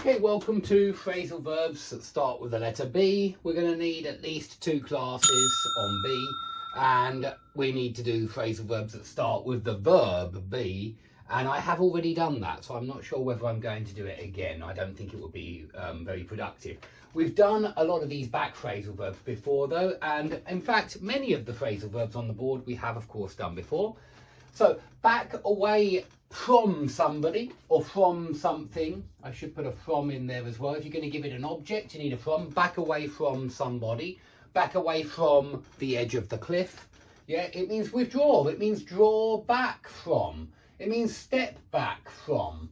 Okay, welcome to phrasal verbs that start with the letter B. We're going to need at least 2 classes on B, and we need to do phrasal verbs that start with the verb be, and I have already done that, so I'm not sure whether I'm going to do it again. I don't think it will be very productive. We've done a lot of these back phrasal verbs before though, and in fact many of the phrasal verbs on the board we have of course done before. So back away from somebody or from something. I should put a from in there as well. If you're going to give it an object, you need a from. Back away from somebody. Back away from the edge of the cliff. Yeah, it means withdraw. It means draw back from. It means step back from.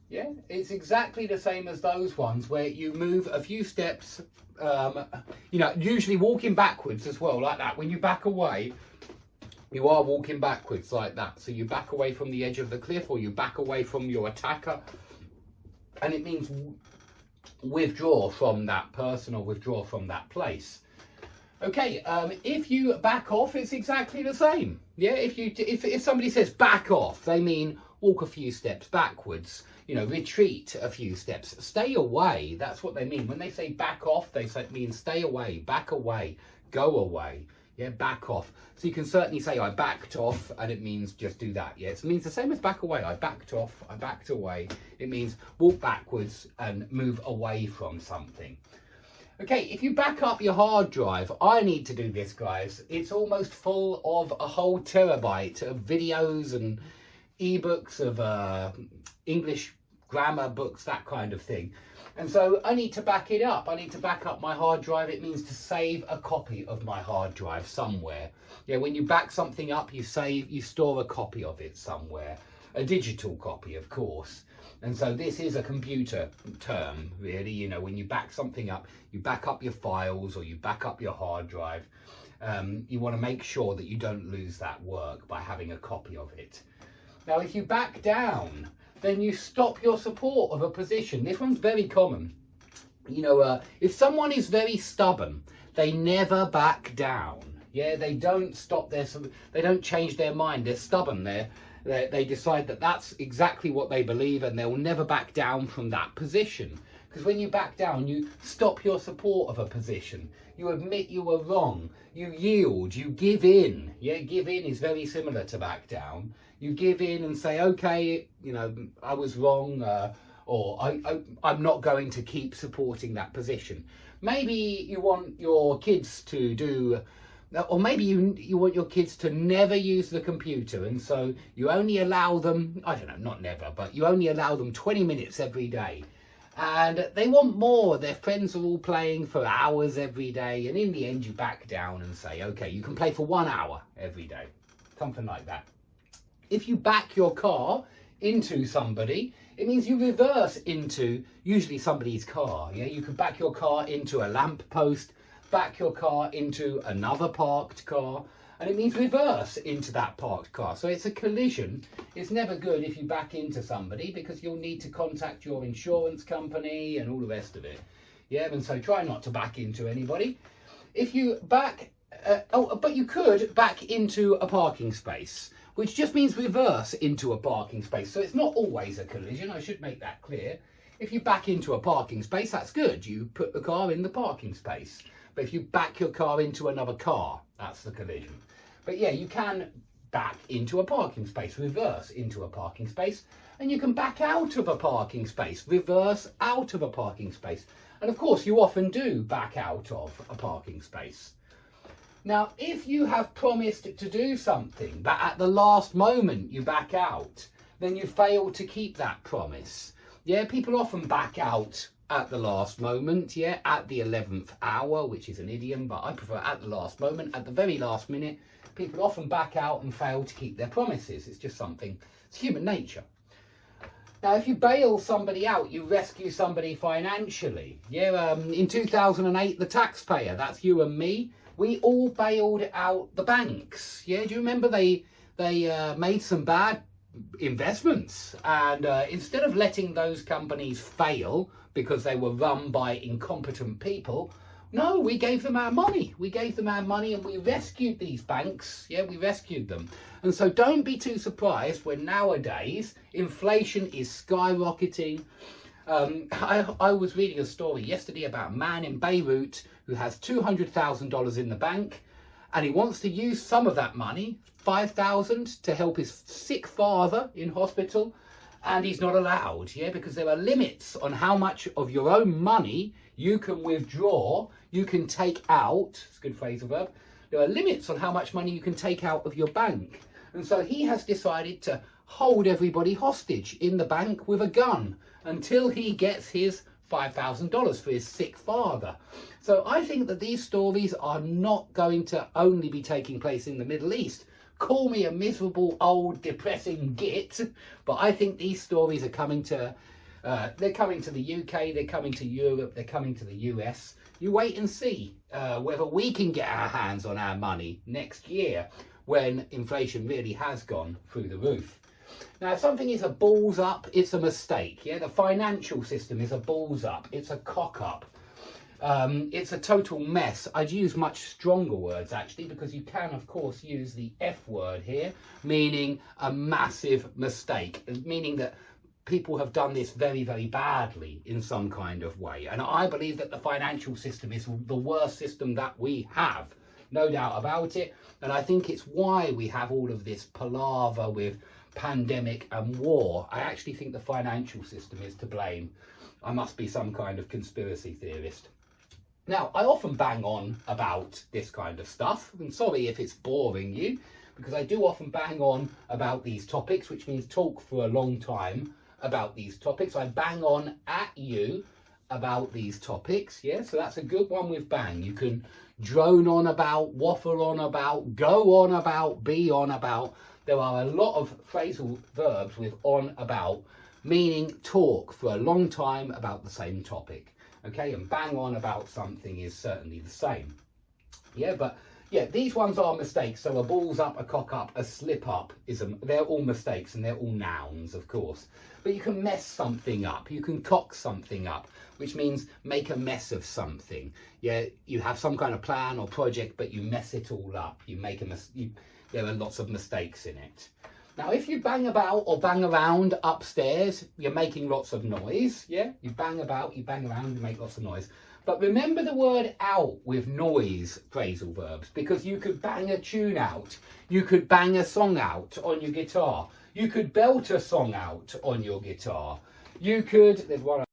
Yeah, it's exactly the same as those ones where you move a few steps, usually walking backwards as well, like that. When you back away, you are walking backwards like that. So you back away from the edge of the cliff, or you back away from your attacker. And it means withdraw from that person or withdraw from that place. Okay, if you back off, it's exactly the same. Yeah, if somebody says back off, they mean walk a few steps backwards. Retreat a few steps. Stay away. That's what they mean. When they say back off, they mean stay away, back away, go away. Yeah, back off. So you can certainly say I backed off, and it means just do that. Yeah, it means the same as back away. I backed off, I backed away. It means walk backwards and move away from something. Okay, if you back up your hard drive, I need to do this, guys. It's almost full of a whole terabyte of videos and ebooks of English grammar books, that kind of thing. And so I need to back it up. I need to back up my hard drive. It means to save a copy of my hard drive somewhere. Yeah, when you back something up, you store a copy of it somewhere. A digital copy, of course. And so this is a computer term, really. When you back something up, you back up your files or you back up your hard drive. You want to make sure that you don't lose that work by having a copy of it. Now, if you back down, then you stop your support of a position. This one's very common. If someone is very stubborn, they never back down. Yeah, they don't they don't change their mind. They're stubborn. They decide that that's exactly what they believe, and they'll never back down from that position. Because when you back down, you stop your support of a position. You admit you were wrong. You yield. You give in. Yeah, give in is very similar to back down. You give in and say, okay, I was wrong, or I'm not going to keep supporting that position. Maybe you want your kids to do, or maybe you want your kids to never use the computer, and so you only allow them, I don't know, not never, but you only allow them 20 minutes every day. And they want more. Their friends are all playing for hours every day, and in the end you back down and say, okay, you can play for 1 hour every day, something like that. If you back your car into somebody, it means you reverse into usually somebody's car. Yeah, you can back your car into a lamp post, back your car into another parked car, and it means reverse into that parked car. So it's a collision. It's never good if you back into somebody, because you'll need to contact your insurance company and all the rest of it. Yeah, and so try not to back into anybody. If you back, but you could back into a parking space, which just means reverse into a parking space. So it's not always a collision, I should make that clear. If you back into a parking space, that's good. You put the car in the parking space. But if you back your car into another car, that's the collision. But yeah, you can back into a parking space, reverse into a parking space, and you can back out of a parking space, reverse out of a parking space. And of course, you often do back out of a parking space. Now, if you have promised to do something, but at the last moment you back out, then you fail to keep that promise. Yeah, people often back out at the last moment, yeah, at the 11th hour, which is an idiom, but I prefer at the last moment, at the very last minute. People often back out and fail to keep their promises. It's just something, it's human nature. Now, if you bail somebody out, you rescue somebody financially. Yeah, in 2008, the taxpayer, that's you and me, we all bailed out the banks. Yeah, do you remember they made some bad investments, and instead of letting those companies fail because they were run by incompetent people, no, we gave them our money. We gave them our money and we rescued these banks. Yeah, we rescued them. And so don't be too surprised when nowadays inflation is skyrocketing I was reading a story yesterday about a man in Beirut who has $200,000 in the bank, and he wants to use some of that money, $5,000, to help his sick father in hospital, and he's not allowed, yeah, because there are limits on how much of your own money you can withdraw, you can take out. It's a good phrasal verb. There are limits on how much money you can take out of your bank. And so he has decided to hold everybody hostage in the bank with a gun until he gets his $5,000 for his sick father. So I think that these stories are not going to only be taking place in the Middle East. Call me a miserable, old, depressing git, but I think these stories are coming to, they're coming to the UK, they're coming to Europe, they're coming to the US. You wait and see whether we can get our hands on our money next year when inflation really has gone through the roof. Now, if something is a balls up, it's a mistake. Yeah, the financial system is a balls up. It's a cock up. It's a total mess. I'd use much stronger words, actually, because you can, of course, use the F word here, meaning a massive mistake, meaning that people have done this very, very badly in some kind of way. And I believe that the financial system is the worst system that we have. No doubt about it. And I think it's why we have all of this palaver with pandemic and war. I actually think the financial system is to blame. I must be some kind of conspiracy theorist. Now, I often bang on about this kind of stuff. I'm sorry if it's boring you, because I do often bang on about these topics, which means talk for a long time about these topics. I bang on at you about these topics. Yeah, so that's a good one with bang. You can drone on about, waffle on about, go on about, be on about. There are a lot of phrasal verbs with on about, meaning talk for a long time about the same topic. Okay, and bang on about something is certainly the same. Yeah, but yeah, these ones are mistakes. So a balls up, a cock up, a slip up, they're all mistakes, and they're all nouns, of course. But you can mess something up. You can cock something up, which means make a mess of something. Yeah, you have some kind of plan or project, but you mess it all up. You make there are lots of mistakes in it. Now, if you bang about or bang around upstairs, you're making lots of noise. Yeah, you bang about, you bang around, you make lots of noise. But remember the word out with noise phrasal verbs, because you could bang a tune out. You could bang a song out on your guitar. You could belt a song out on your guitar. You could, there's one